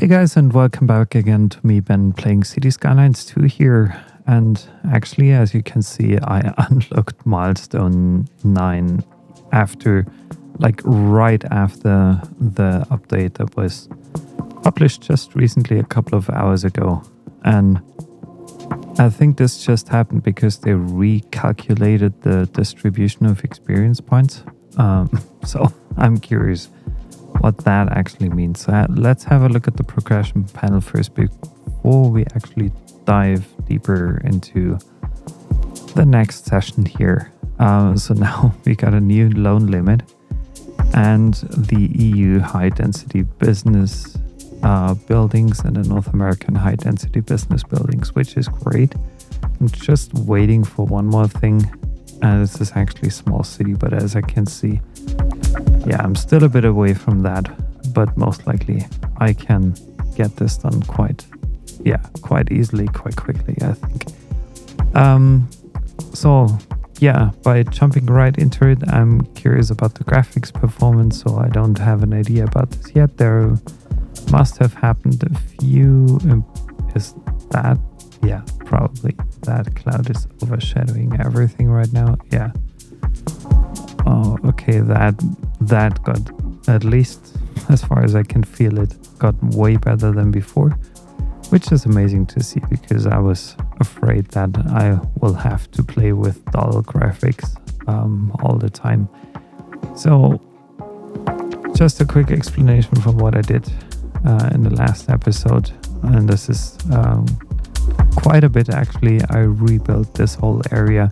Hey guys, and welcome back again to me, Ben, playing City Skylines 2 here. And actually, as you can see, I unlocked Milestone 9 right after the update that was published just recently, a couple of hours ago. And I think this just happened because they recalculated the distribution of experience points. So I'm curious what that actually means. So let's have a look at the progression panel first before we actually dive deeper into the next session here. So now we got a new loan limit and the EU high density business buildings and the North American high density business buildings, which is great. I'm just waiting for one more thing. This is actually a small city, but as I can see, yeah, I'm still a bit away from that, but most likely I can get this done quite easily, quite quickly, I think. So yeah, by jumping right into it, I'm curious about the graphics performance, so I don't have an idea about this yet. There must have happened a few, is that, yeah, probably that cloud is overshadowing everything right now, yeah. Oh, okay, that got, at least as far as I can feel it, got way better than before, which is amazing to see because I was afraid that I will have to play with dull graphics all the time. So just a quick explanation from what I did in the last episode, and this is quite a bit actually. I rebuilt this whole area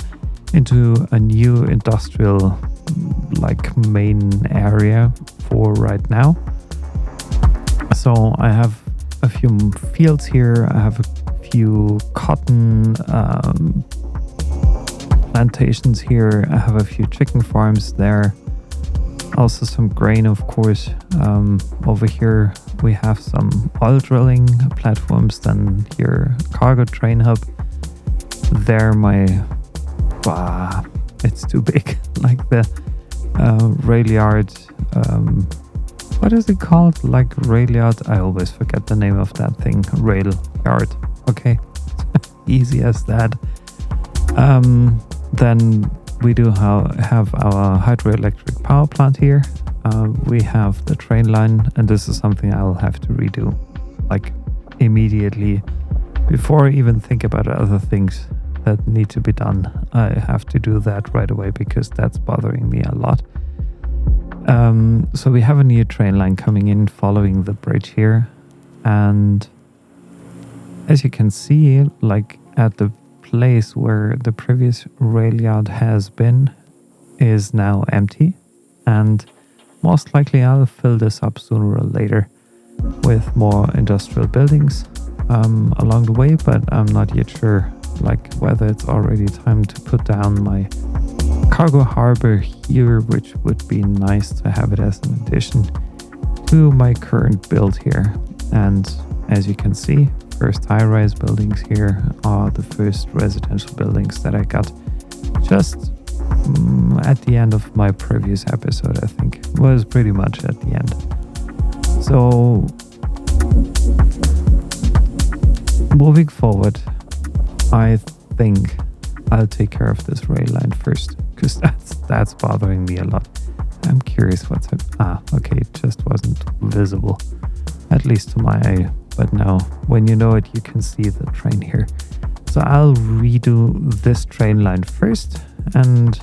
into a new industrial main area for right now. So I have a few fields here. I have a few cotton plantations here. I have a few chicken farms there. Also some grain, of course. Over here we have some oil drilling platforms. Then here cargo train hub. There it's too big. Like the rail yard. What is it called? Like rail yard? I always forget the name of that thing. Rail yard. Okay. Easy as that. Then we do have our hydroelectric power plant here. We have the train line, and this is something I'll have to redo immediately before I even think about other things that need to be done. I have to do that right away because that's bothering me a lot. So we have a new train line coming in following the bridge here, and as you can see, at the place where the previous rail yard has been is now empty, and most likely I'll fill this up sooner or later with more industrial buildings along the way, but I'm not yet sure whether it's already time to put down my cargo harbor here, which would be nice to have it as an addition to my current build here. And as you can see, first high-rise buildings here are the first residential buildings that I got just at the end of my previous episode. I think it was pretty much at the end. So moving forward, I think I'll take care of this rail line first, because that's bothering me a lot. I'm curious what's it. Okay, it just wasn't visible, at least to my eye. But now, when you know it, you can see the train here. So I'll redo this train line first, and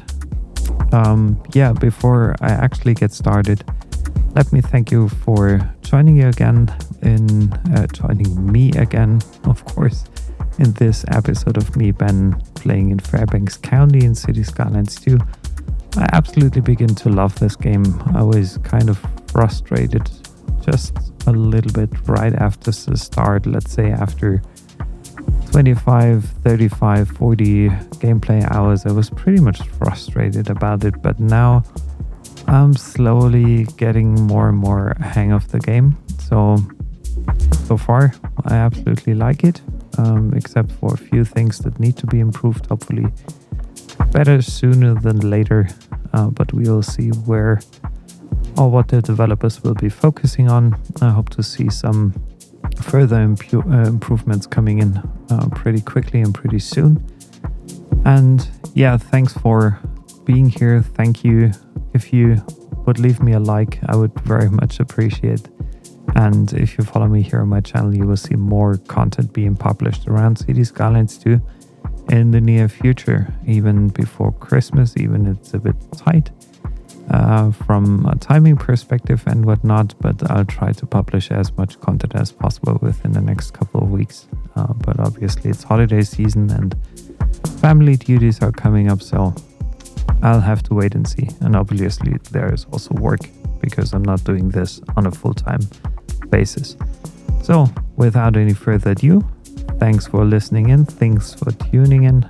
before I actually get started, let me thank you for joining me again, of course, in this episode of me, Ben, playing in Fairbanks County in City Skylines 2. I absolutely begin to love this game. I was kind of frustrated just a little bit right after the start, let's say after 25, 35, 40 gameplay hours. I was pretty much frustrated about it, but now I'm slowly getting more and more hang of the game. So far, I absolutely like it. Except for a few things that need to be improved, hopefully better sooner than later, but we will see where or what the developers will be focusing on. I hope to see some further improvements coming in pretty quickly and pretty soon. And yeah, thanks for being here. Thank you. If you would leave me a like, I would very much appreciate. And if you follow me here on my channel, you will see more content being published around City Skylines 2 in the near future, even before Christmas, even it's a bit tight from a timing perspective and whatnot, but I'll try to publish as much content as possible within the next couple of weeks. But obviously it's holiday season and family duties are coming up, so I'll have to wait and see. And obviously there is also work because I'm not doing this on a full-time basis. So without any further ado, thanks for listening in, thanks for tuning in,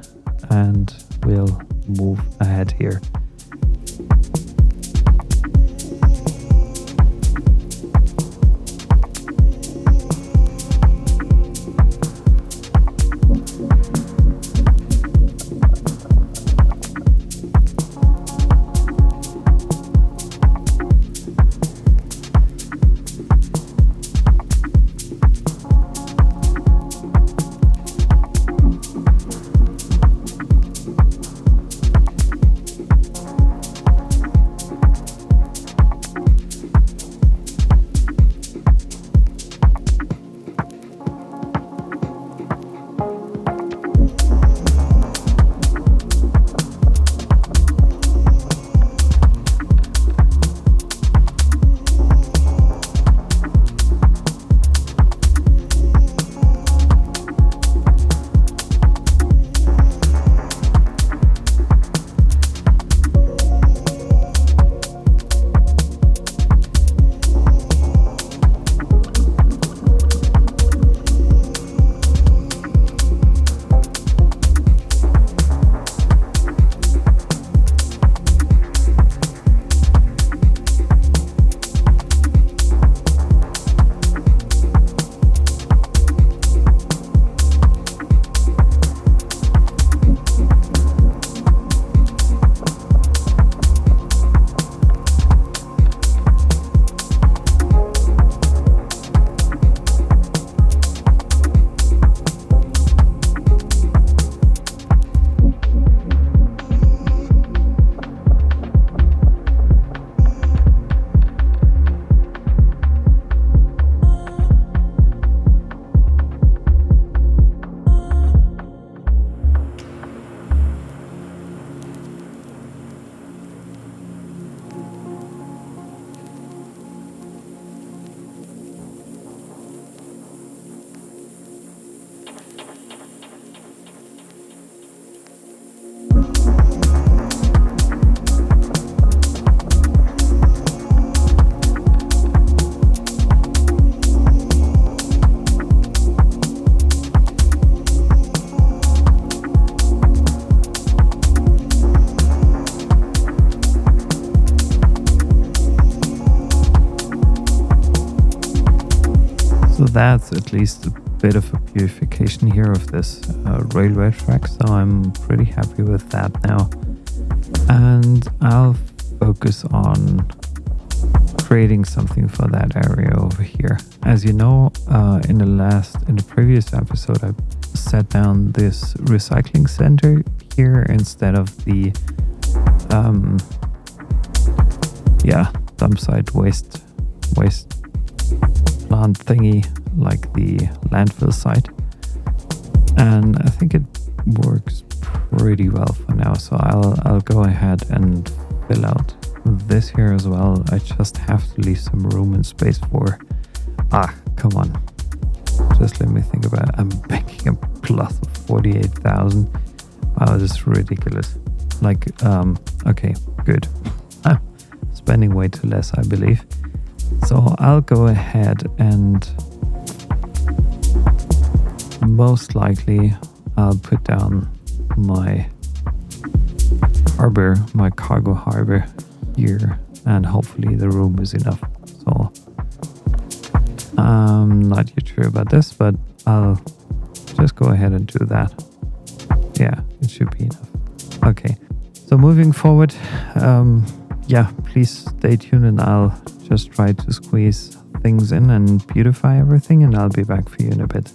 and we'll move ahead here. So that's at least a bit of a purification here of this railway track, so I'm pretty happy with that now. And I'll focus on creating something for that area over here. As you know, in the previous episode, I set down this recycling center here instead of the dump site waste plant thingy like the landfill site, and I think it works pretty well for now. So I'll go ahead and fill out this here as well. I just have to leave some room and space for come on, just let me think about it. I'm making a plus of 48,000. Wow, this is ridiculous. Like okay, good. I'm spending way too less, I believe. So I'll go ahead and most likely I'll put down my harbor, my cargo harbor here, and hopefully the room is enough. So I'm not yet sure about this, but I'll just go ahead and do that. Yeah, it should be enough. Okay, so moving forward, please stay tuned and I'll just try to squeeze things in and beautify everything, and I'll be back for you in a bit.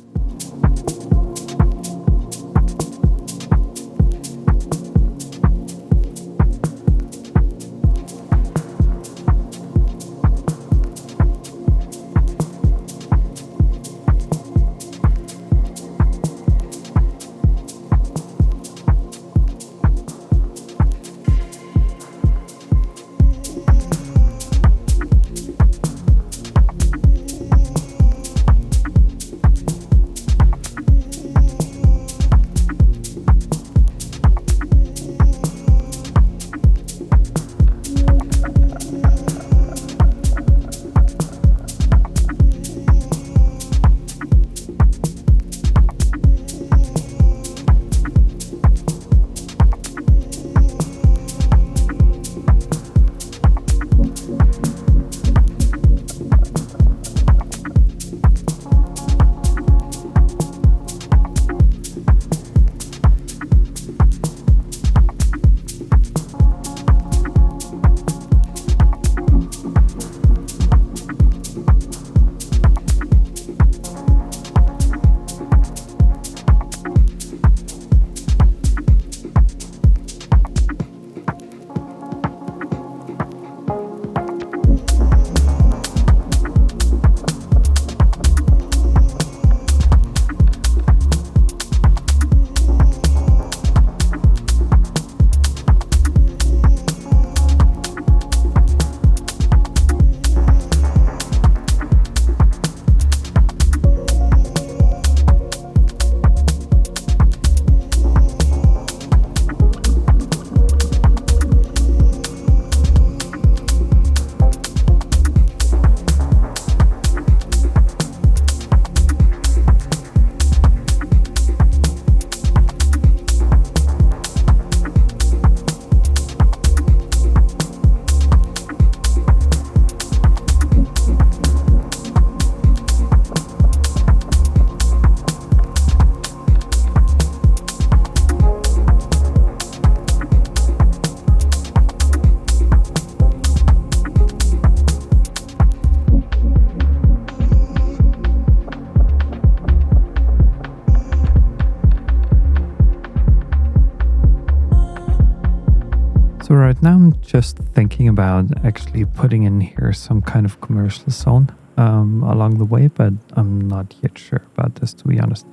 So right now I'm just thinking about actually putting in here some kind of commercial zone along the way, but I'm not yet sure about this, to be honest.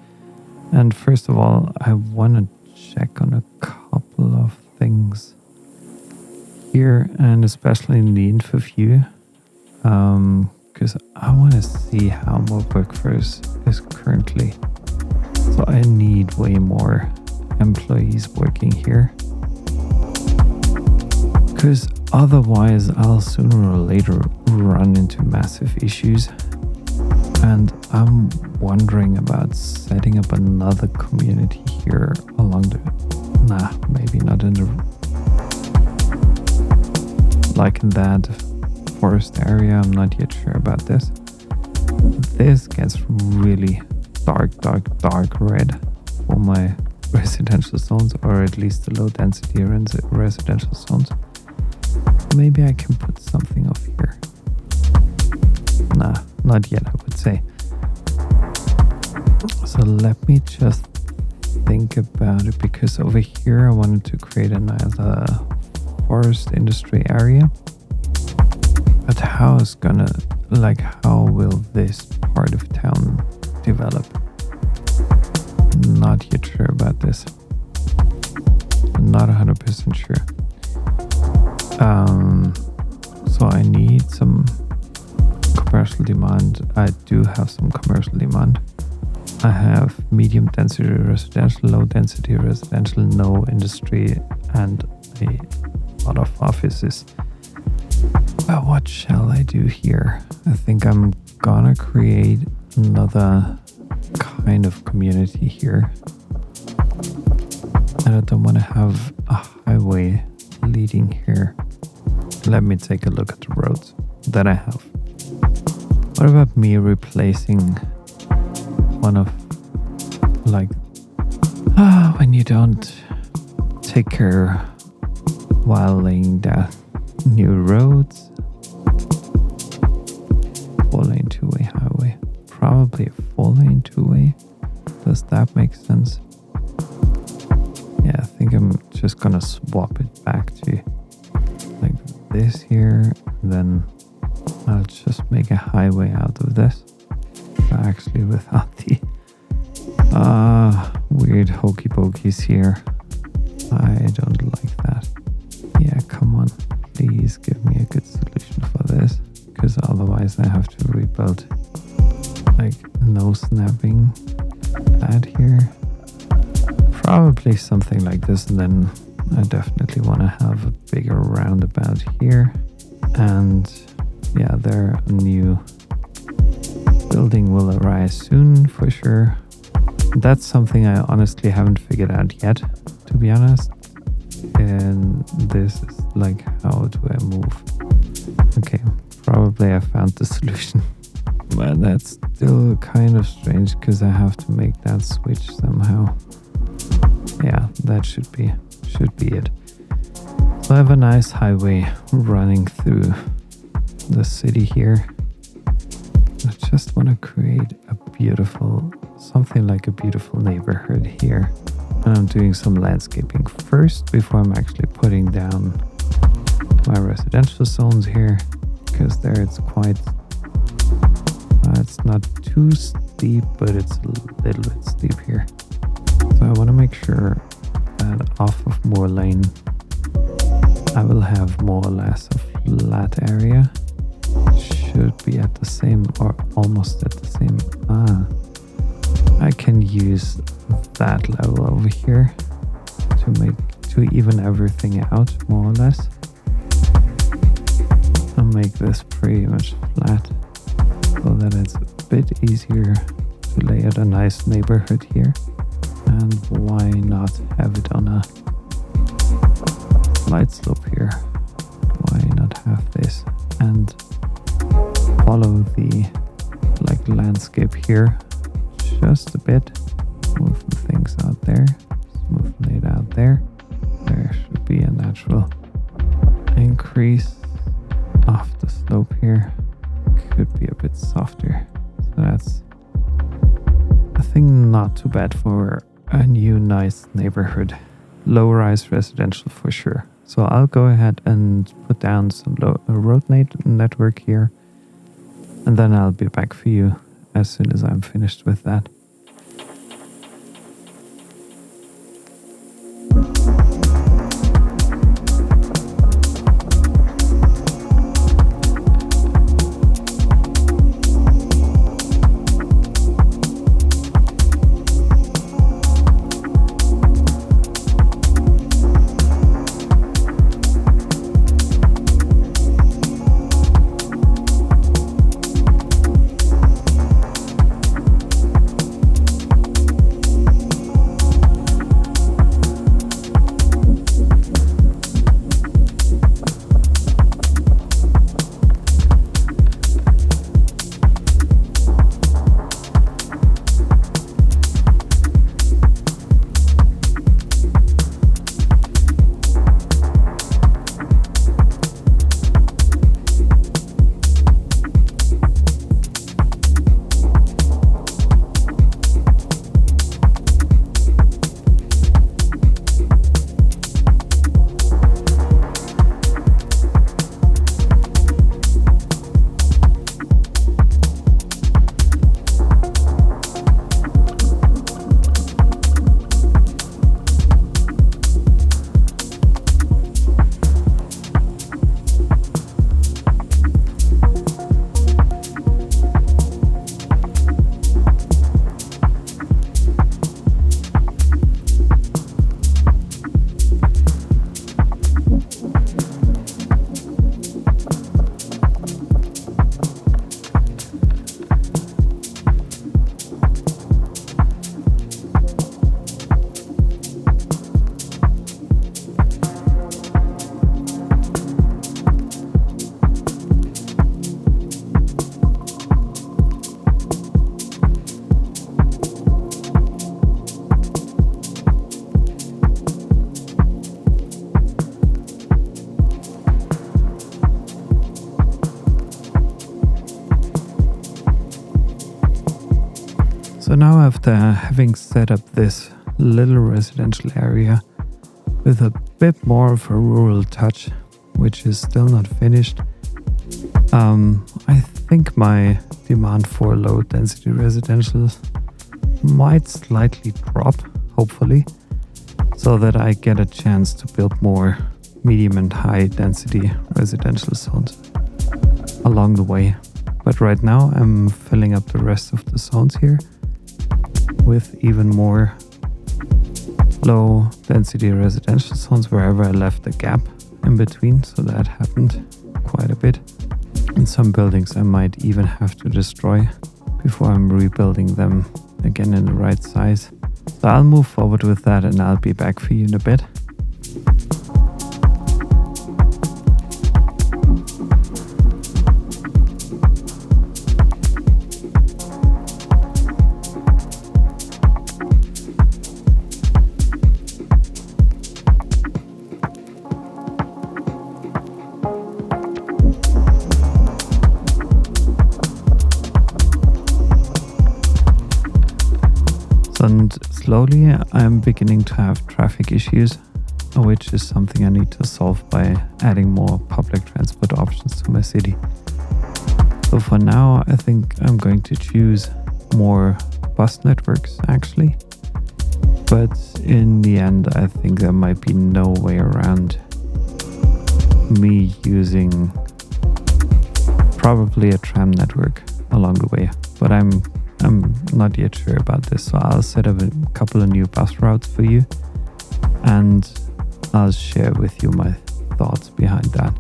And first of all, I want to check on a couple of things here, and especially in the info view, because I want to see how my workforce is currently. So I need way more employees working here, because otherwise I'll sooner or later run into massive issues. And I'm wondering about setting up another community here along the, maybe not in the, like in that forest area. I'm not yet sure about this. This gets really dark red for my residential zones, or at least the low density residential zones. Maybe I can put something off here. Not yet, I would say. So let me just think about it, because over here I wanted to create another forest industry area. But how will this part of town develop? Not yet sure about this. Not 100% sure. So I need some commercial demand. I do have some commercial demand. I have medium density residential, low density residential, no industry, and a lot of offices. But what shall I do here? I think I'm gonna create another kind of community here. And I don't want to have a highway leading here. Let me take a look at the roads that I have. What about me replacing one of, when you don't take care while laying down new roads, 4-lane probably a 4-lane two-way. Does that make sense? Yeah, I think I'm just gonna swap it back to like this here, and then I'll just make a highway out of this. Actually, without the weird hokey pokeys here. I don't like that. Yeah, come on. Please give me a good solution for this, because otherwise I have to rebuild like no snapping that here. Probably something like this, and then I definitely want to have a bigger roundabout here. And yeah, there a new building will arise soon for sure. That's something I honestly haven't figured out yet, to be honest. And this is like, how do I move? Okay, probably I found the solution. But that's still kind of strange because I have to make that switch somehow. Yeah, that should be it. So I have a nice highway running through the city here. I just want to create a beautiful, something like a beautiful neighborhood here. And I'm doing some landscaping first before I'm actually putting down my residential zones here, because there it's quite, it's not too steep, but it's a little bit steep here. So I want to make sure that off of Moor Lane, I will have more or less a flat area. Should be at the same or almost at the same. I can use that level over here to even everything out more or less. I'll make this pretty much flat so that it's a bit easier to lay out a nice neighborhood here. And why not have it on a slight slope here? Why not have this and follow the like landscape here just a bit, smoothing things out there, smoothing it out there. There should be a natural increase of the slope here. Could be a bit softer. So that's, I think, not too bad for a new nice neighborhood. Low-rise residential for sure. So I'll go ahead and put down some road network here, and then I'll be back for you as soon as I'm finished with that. So now after having set up this little residential area with a bit more of a rural touch, which is still not finished, I think my demand for low density residential might slightly drop, hopefully, so that I get a chance to build more medium and high density residential zones along the way. But right now I'm filling up the rest of the zones here with even more low density residential zones wherever I left a gap in between, so that happened quite a bit. In some buildings I might even have to destroy before I'm rebuilding them again in the right size. So I'll move forward with that and I'll be back for you in a bit. And slowly I'm beginning to have traffic issues, which is something I need to solve by adding more public transport options to my city. So for now, I think I'm going to choose more bus networks actually. But in the end, I think there might be no way around me using probably a tram network along the way. But I'm not yet sure about this, so I'll set up a couple of new bus routes for you and I'll share with you my thoughts behind that.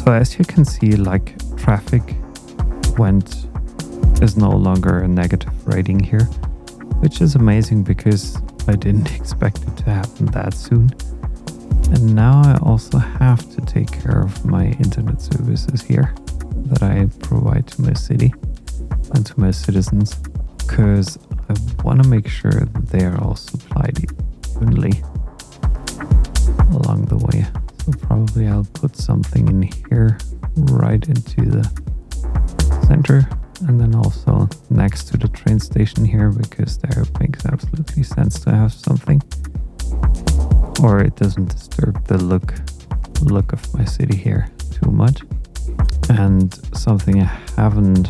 So as you can see, like traffic is no longer a negative rating here, which is amazing because I didn't expect it to happen that soon. And now I also have to take care of my internet services here that I provide to my city and to my citizens, because I want to make sure that they are all supplied evenly along the way. So probably I'll put something in here right into the center and then also next to the train station here, because there it makes absolutely sense to have something, or it doesn't disturb the look of my city here too much. And something I haven't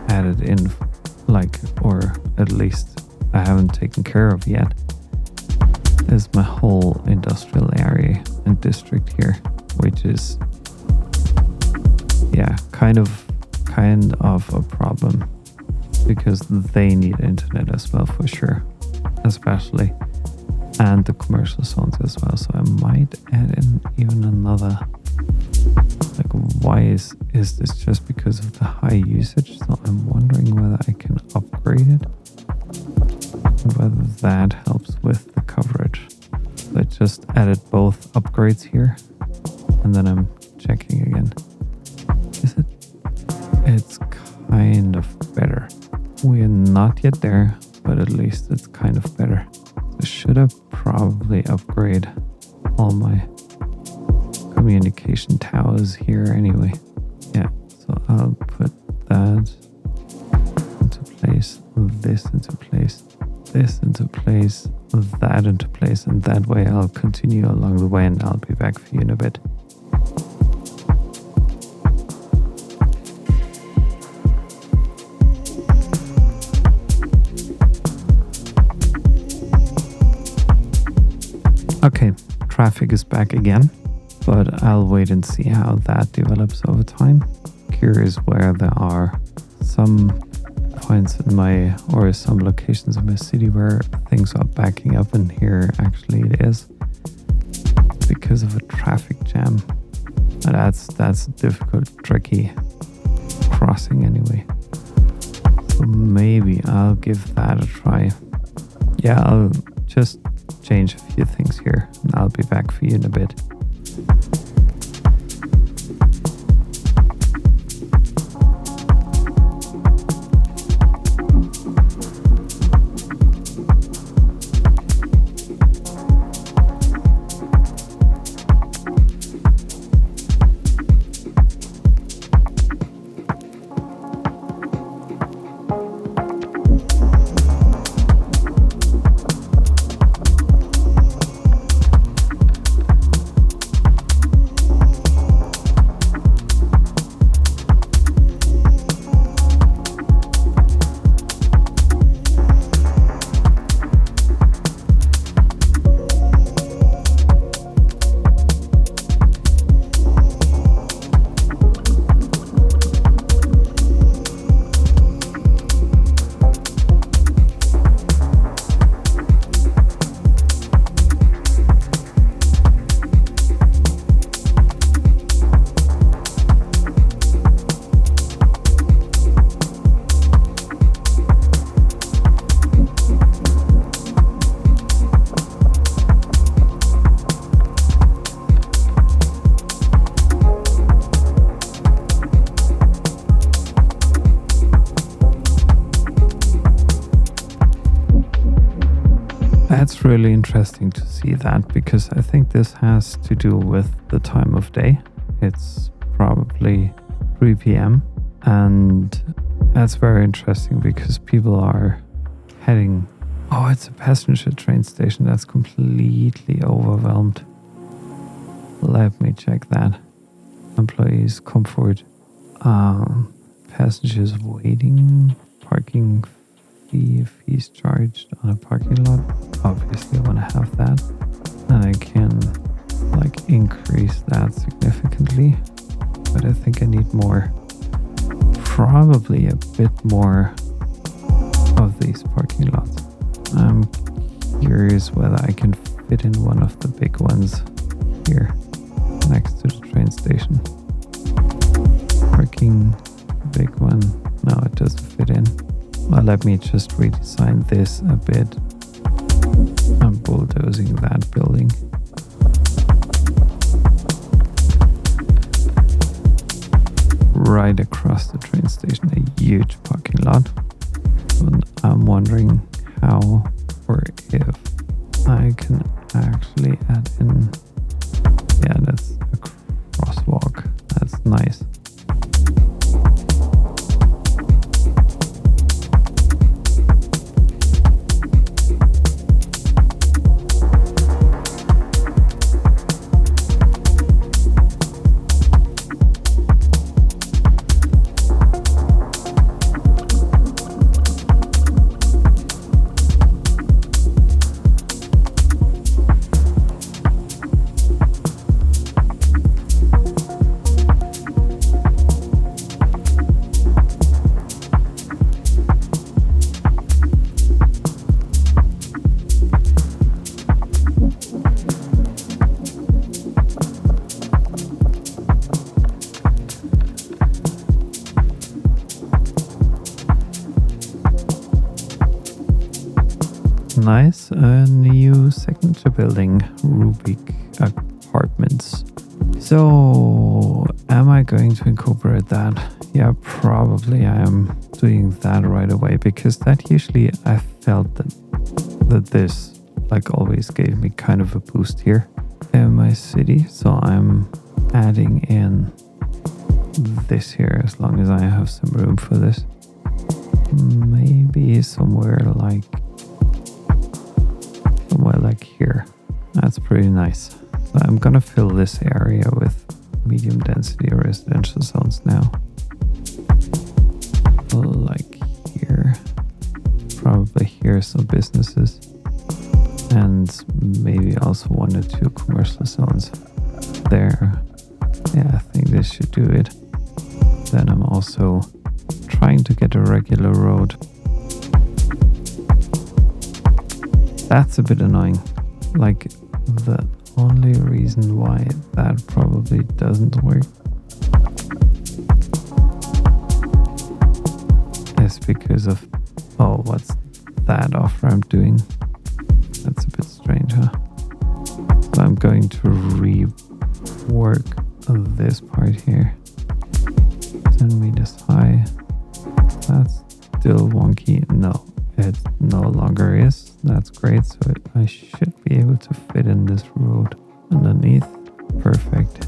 added in, or at least I haven't taken care of yet, is my whole industrial area and district here, which is kind of a problem, because they need internet as well for sure, especially, and the commercial zones as well. So I might add in even another, why is this just because of the high usage? So I'm wondering whether I can upgrade it, whether that helps with the coverage. So I just added both upgrades here, and then I'm checking again. Is it? It's kind of better. We're not yet there, but at least it's kind of better. So should I probably upgrade all my communication towers here anyway? Yeah, so I'll put that into place, this into place, this into place, that into place, and that way I'll continue along the way and I'll be back for you in a bit. Okay, traffic is back again, but I'll wait and see how that develops over time. Curious where there are some points in my, or some locations in my city where things are backing up, and here actually it is because of a traffic jam. And that's a difficult, tricky crossing anyway. So maybe I'll give that a try. Yeah, I'll just change a few things here and I'll be back for you in a bit. That's really interesting to see that, because I think this has to do with the time of day. It's probably 3 p.m. and that's very interesting because people are heading... Oh, it's a passenger train station that's completely overwhelmed. Let me check that. Employees, comfort, passengers waiting, parking fees charged on a parking lot. Obviously I want to have that, and I can increase that significantly, but I think I need more, probably a bit more of these parking lots. I'm curious whether I can fit in one of the big ones here next to the train station. Parking, big one. No, it doesn't fit in. Well, let me just redesign this a bit. I'm bulldozing that building. Right across the train station, a huge parking lot. And I'm wondering how or if I can actually add in... Yeah, that's a crosswalk. That's nice. Nice, a new signature building, Rubik Apartments. So, am I going to incorporate that? Yeah, probably I am doing that right away, because that usually I felt that this always gave me kind of a boost here in my city. So I'm adding in this here as long as I have some room for this. Maybe somewhere like here. That's pretty nice. So I'm gonna fill this area with medium density residential zones now. Like here. Probably here some businesses. and maybe also 1 or 2 commercial zones there. Yeah, I think this should do it. Then I'm also trying to get a regular road. That's a bit annoying. Like, the only reason why that probably doesn't work is because of, oh, what's that off-ramp doing? That's a bit strange, huh? So I'm going to rework this part here. 10 meters high. That's still wonky. No, it no longer is. That's great. So I should be able to fit in this road underneath. Perfect.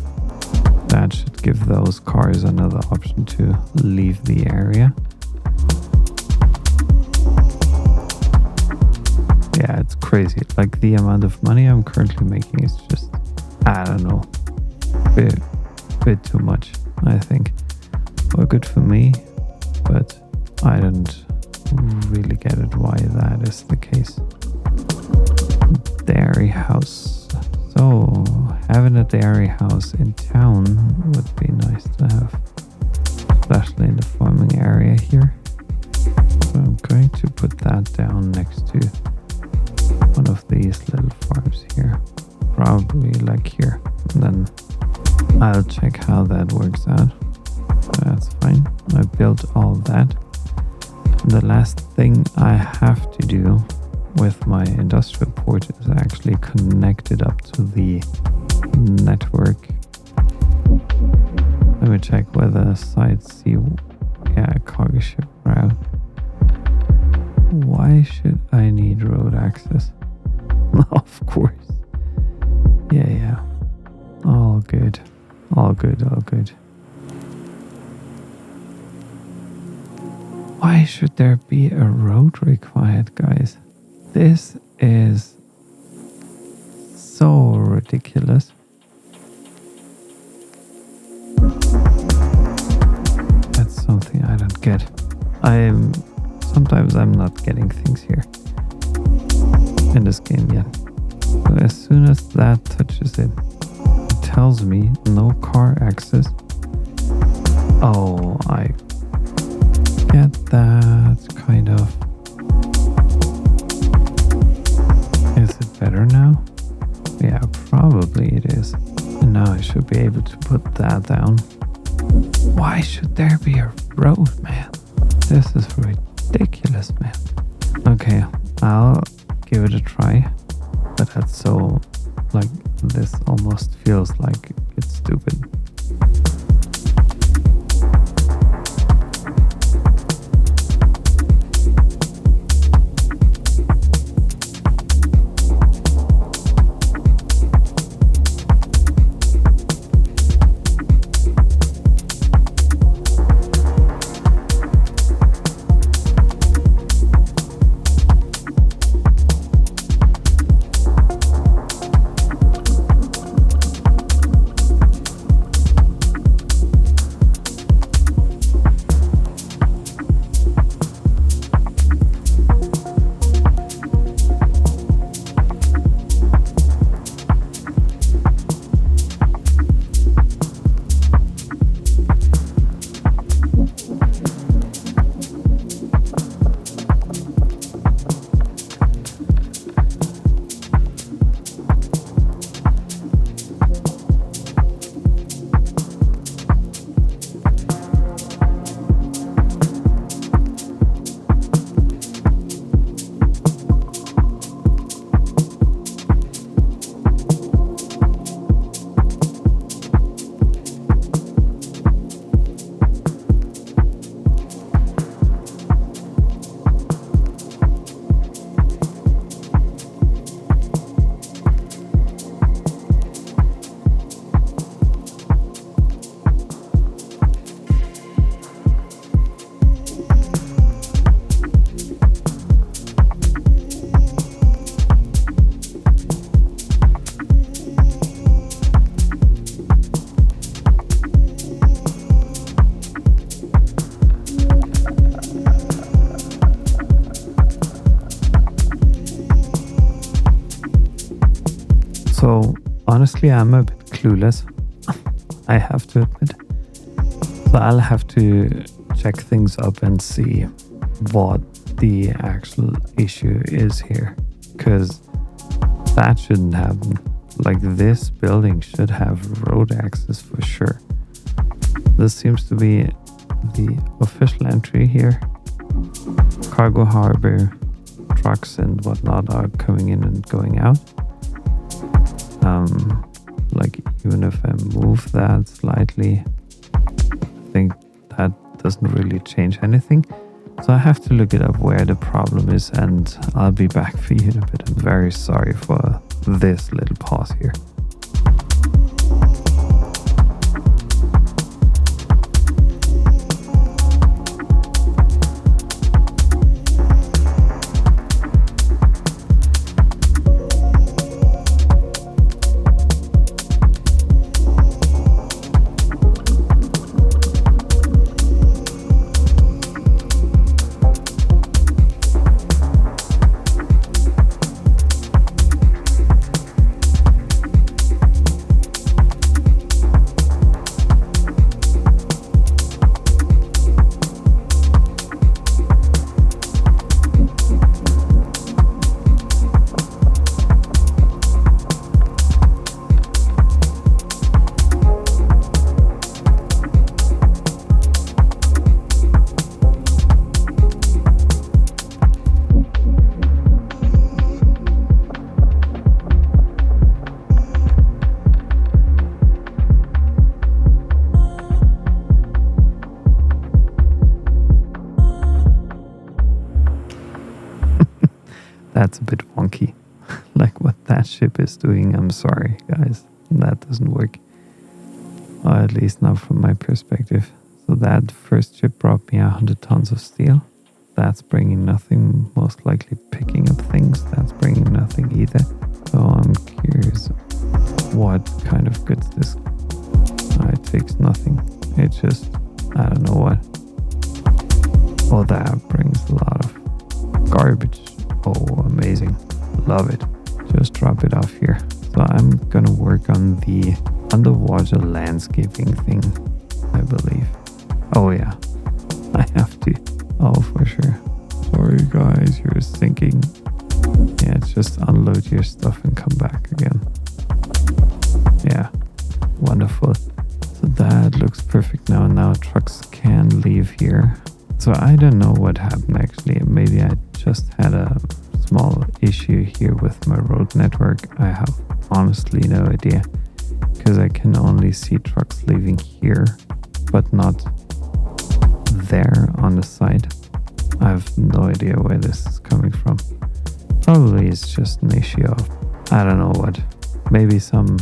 That should give those cars another option to leave the area. Yeah, it's crazy. Like, the amount of money I'm currently making is just, I don't know, bit too much, I think. Well, good for me, but I don't really get it why that is the case. Dairy house. So, having a dairy house in town would be nice to have, especially in the farming area here. So I'm going to put that down next to one of these little farms here, probably like here, and then I'll check how that works out. That's fine. I built all that. The last thing I have to do with my industrial port is actually connect it up to the network. Let me check whether site C, cargo ship route. Why should I need road access? Of course. Yeah. All good. All good. Why should there be a road required, guys? This is so ridiculous. That's something I don't get. Sometimes I'm not getting things here in this game yet. But as soon as that touches it, it tells me no car access. Oh, I get that, kind of. Is it better now? Yeah, probably it is. And now I should be able to put that down. Why should there be a road, man? This is ridiculous, man. Okay, I'll give it a try. But that's so, like, this almost feels like it's stupid. honestly, I'm a bit clueless. I have to admit. So I'll have to check things up and see what the actual issue is here. Because that shouldn't happen. Like, this building should have road access for sure. This seems to be the official entry here. Cargo harbor, trucks and whatnot are coming in and going out. Like, even if I move that slightly, I think that doesn't really change anything. So I have to look it up where the problem is, and I'll be back for you in a bit. I'm very sorry for this little pause here. That's a bit wonky. Like what that ship is doing, I'm sorry, guys. That doesn't work. Or at least not from my perspective. So that first ship brought me 100 tons of steel. That's bringing nothing, most likely picking up things. That's bringing nothing either. So I'm curious what kind of goods this... it takes nothing. It just, I don't know what. Oh, that brings a lot of garbage. Oh, amazing. Love it. Just drop it off here. So I'm gonna work on the underwater landscaping thing, I believe. Oh yeah, I have to. Oh, for sure. Sorry guys, you're thinking. Yeah, just unload your stuff and come back again. Yeah, wonderful. So that looks perfect now. Now trucks can leave here. So I don't know what happened actually. Maybe I just had a small issue here with my road network. I have honestly no idea, because I can only see trucks leaving here, but not there on the side. I have no idea where this is coming from. Probably it's just an issue of, I don't know what, maybe some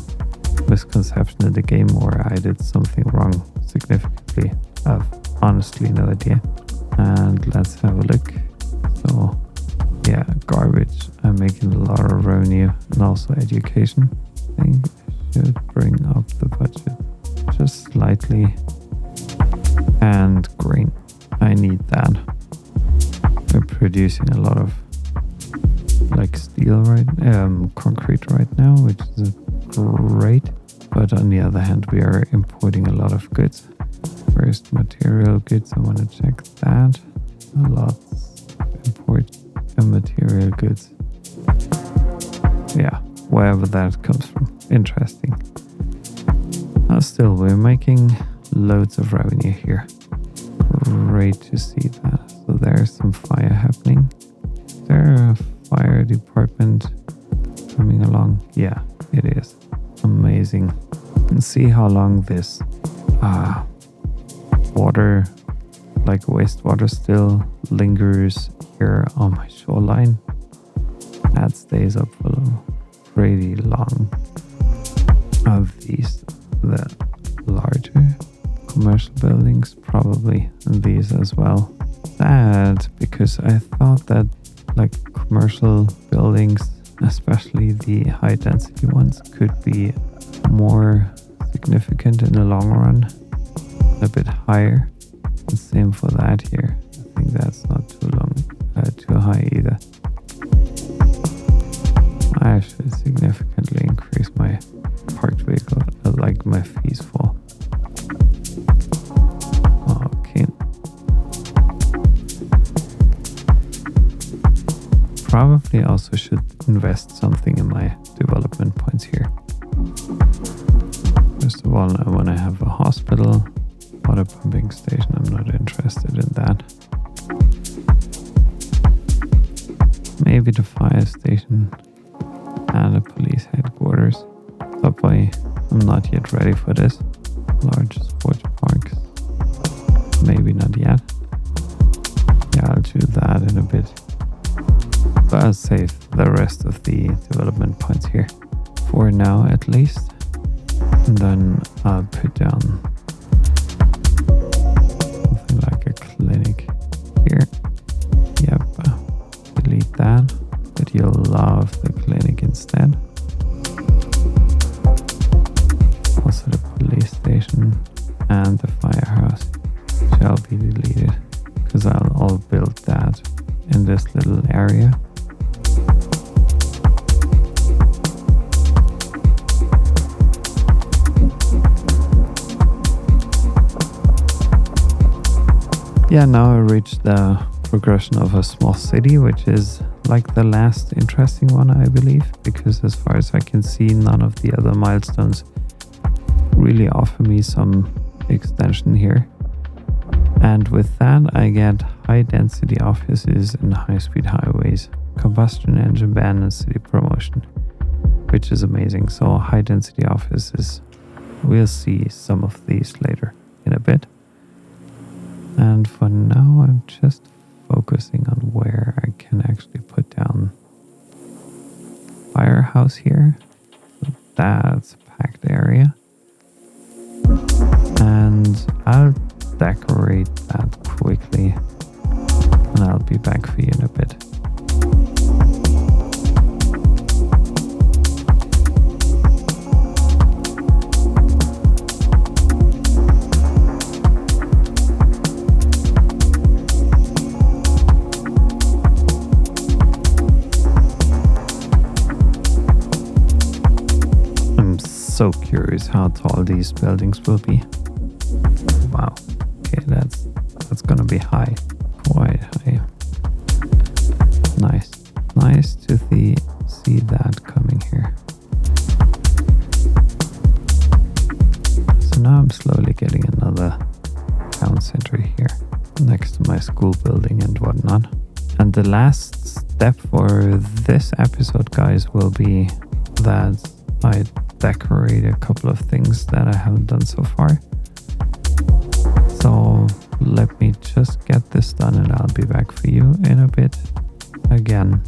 misconception in the game, or I did something wrong significantly. I've honestly no idea. And let's have a look. So yeah, garbage. I'm making a lot of revenue, and also education. I think I should bring up the budget just slightly. And grain. I need that. We're producing a lot of like steel concrete right now, which is great. But on the other hand, we are importing a lot of goods. First, material goods. I want to check that. A lot. Import material goods. Yeah, wherever that comes from. Interesting. Still, we're making loads of revenue here. Great to see that. So there's some fire happening. Is there a fire department coming along? Yeah, it is. Amazing. And see how long this water, like wastewater, still lingers here on my shoreline. That stays up for pretty long. Of these, the larger commercial buildings, probably, and these as well. That because I thought that like commercial buildings, especially the high density ones, could be more significant in the long run, a bit higher. And same for that here. I think that's not too high either. I should significantly increase my probably also should invest something in my development points here. First of all, I want to have a hospital, water pumping station. I'm not interested in that. Maybe the fire station and a police headquarters. Subway, I'm not yet ready for this. Large sports parks, maybe not yet. Yeah, I'll do that in a bit. But I'll save the rest of the development points here. For now, at least. And then I'll put down something like a clinic here. Yep, delete that. But you'll love the clinic instead. Also the police station and the firehouse shall be deleted, because I'll build that in this little area. Yeah, now I reached the progression of a small city, which is like the last interesting one, I believe, because as far as I can see, none of the other milestones really offer me some extension here. And with that, I get high density offices and high speed highways, combustion engine ban and city promotion, which is amazing. So high density offices, we'll see some of these later in a bit. And for now, I'm just focusing on where I can actually put down firehouse here. So that's a packed area. And I'll decorate that quickly. And I'll be back for you in a bit. So curious how tall these buildings will be. Wow. Okay, that's gonna be high. Quite high. Nice to see that coming here. So now I'm slowly getting another town center here next to my school building and whatnot. And the last step for this episode, guys, will be that I decorate a couple of things that I haven't done so far. So let me just get this done and I'll be back for you in a bit again,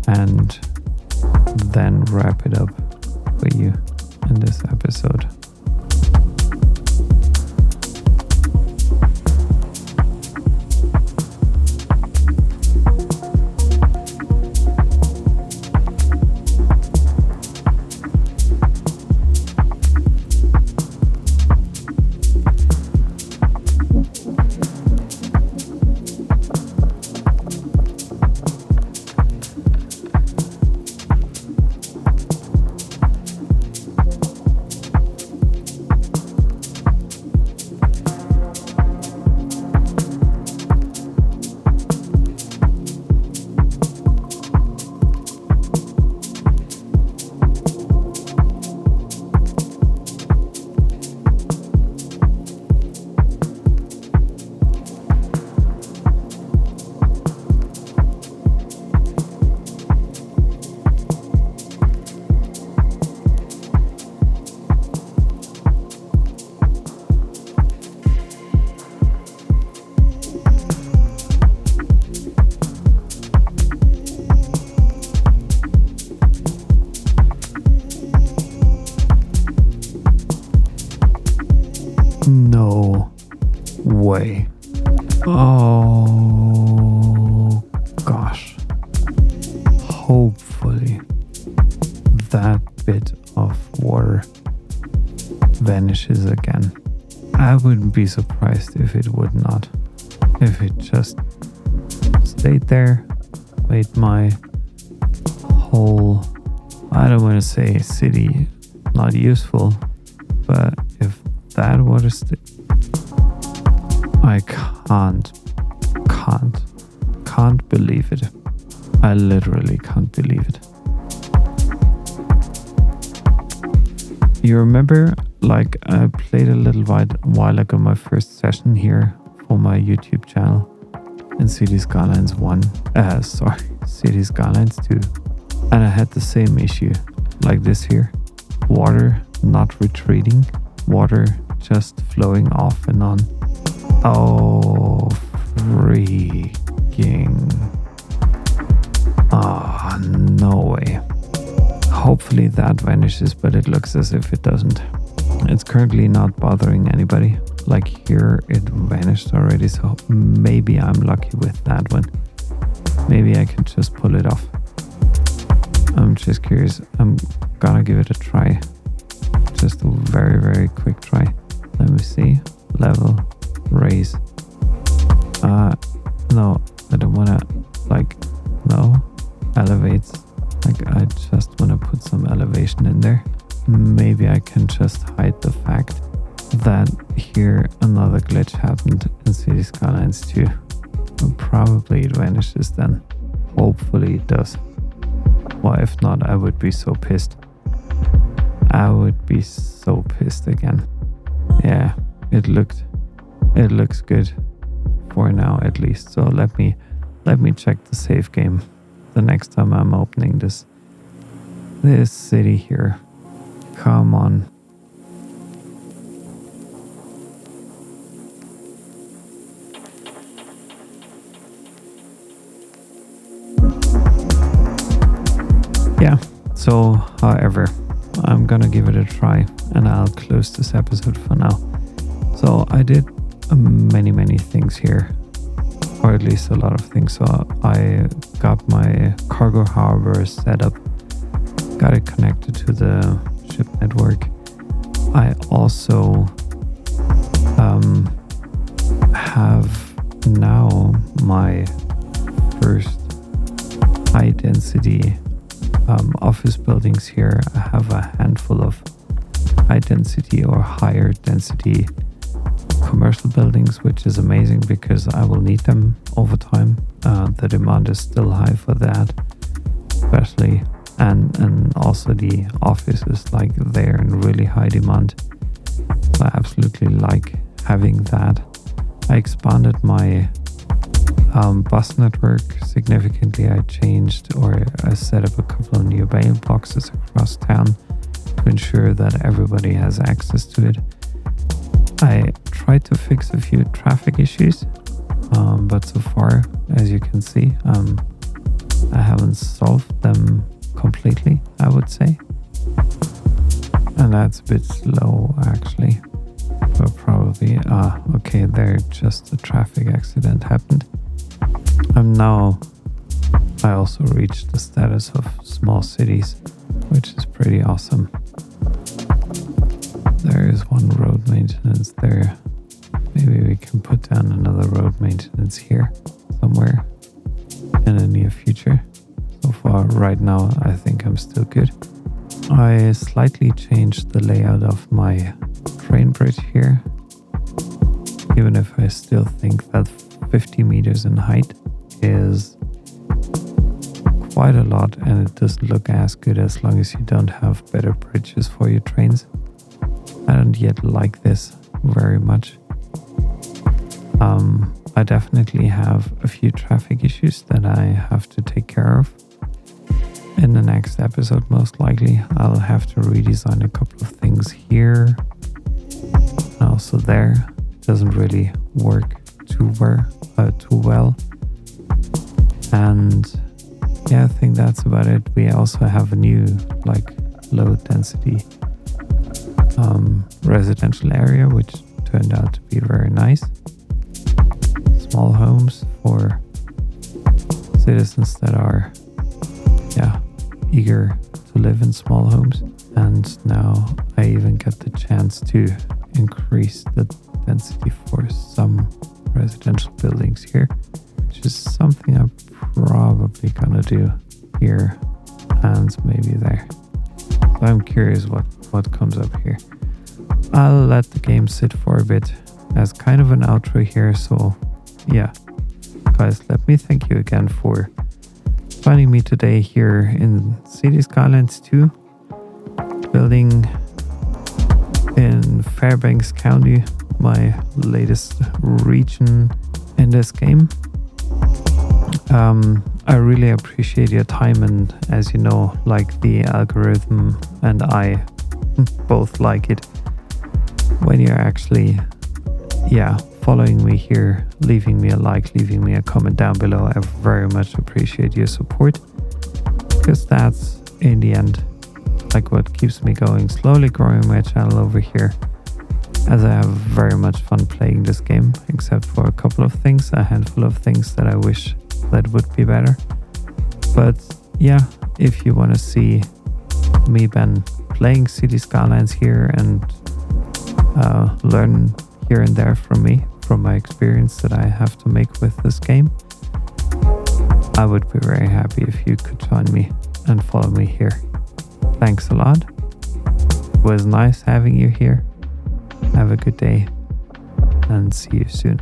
and then wrap it up for you in this episode. No way. Oh gosh. Hopefully that bit of water vanishes again. I wouldn't be surprised if it would not. If it just stayed there, made my whole, I don't want to say city not useful, but if that water I can't believe it. I literally can't believe it. You remember, like, I played a little while ago my first session here for my YouTube channel in City Skylines 1. City Skylines 2. And I had the same issue, like this here. Water not retreating, water just flowing off and on. Oh, freaking. Ah, no way. Hopefully that vanishes, but it looks as if it doesn't. It's currently not bothering anybody. Like here, it vanished already, so maybe I'm lucky with that one. Maybe I can just pull it off. I'm just curious. I'm gonna give it a try. Just a very, very quick try. Let me see. Level, raise. No, I don't wanna, like, no, elevates. Like, I just wanna put some elevation in there. Maybe I can just hide the fact that here another glitch happened in City Skylines 2. Probably it vanishes then. Hopefully it does. Well, if not, I would be so pissed. I would be so pissed again. Yeah, it looks good for now at least. So let me check the save game the next time I'm opening this city here. Come on. Yeah, so however, I'm gonna give it a try and I'll close this episode for now. So I did many things here, or at least a lot of things. So I got my cargo harbor set up, got it connected to the ship network. I also have now my first high density office buildings here. I have a handful of high density or higher density commercial buildings, which is amazing because I will need them over time. The demand is still high for that, especially, and also the office is like there in really high demand. So I absolutely like having that. I expanded my bus network significantly. I changed, or I set up a couple of new mailboxes across town to ensure that everybody has access to it. I tried to fix a few traffic issues, but so far, as you can see, I haven't solved them completely, I would say. And that's a bit slow, actually. But probably, okay, there just a traffic accident happened. I also reached the status of small cities, which is pretty awesome. There is one road maintenance there. Maybe we can put down another road maintenance here somewhere in the near future. So far, right now, I think I'm still good. I slightly changed the layout of my train bridge here, even if I still think that 50 meters in height is quite a lot, and it doesn't look as good as long as you don't have better bridges for your trains. I don't yet like this very much. I definitely have a few traffic issues that I have to take care of. In the next episode, most likely, I'll have to redesign a couple of things here. And also there. It doesn't really work too well. And yeah, I think that's about it. We also have a new, like, low density residential area, which turned out to be very nice. Small homes for citizens that are, eager to live in small homes. And now I even get the chance to increase the density for some residential buildings here, which is something I'm probably gonna do here and maybe there. So I'm curious what comes up here. I'll let the game sit for a bit as kind of an outro here. So yeah, guys, let me thank you again for Finding me today here in City Skylines 2, building in Fairbanks County, my latest region in this game. I really appreciate your time, and as you know, like the algorithm and I both like it when you're actually following me here, leaving me a like, leaving me a comment down below. I very much appreciate your support, because that's in the end like what keeps me going, slowly growing my channel over here, as I have very much fun playing this game, except for a couple of things, a handful of things that I wish that would be better. But yeah, if you want to see me, Ben, playing City Skylines here and learn here and there from me, from my experience that I have to make with this game, I would be very happy if you could join me and follow me here. Thanks a lot. It was nice having you here. Have a good day and see you soon.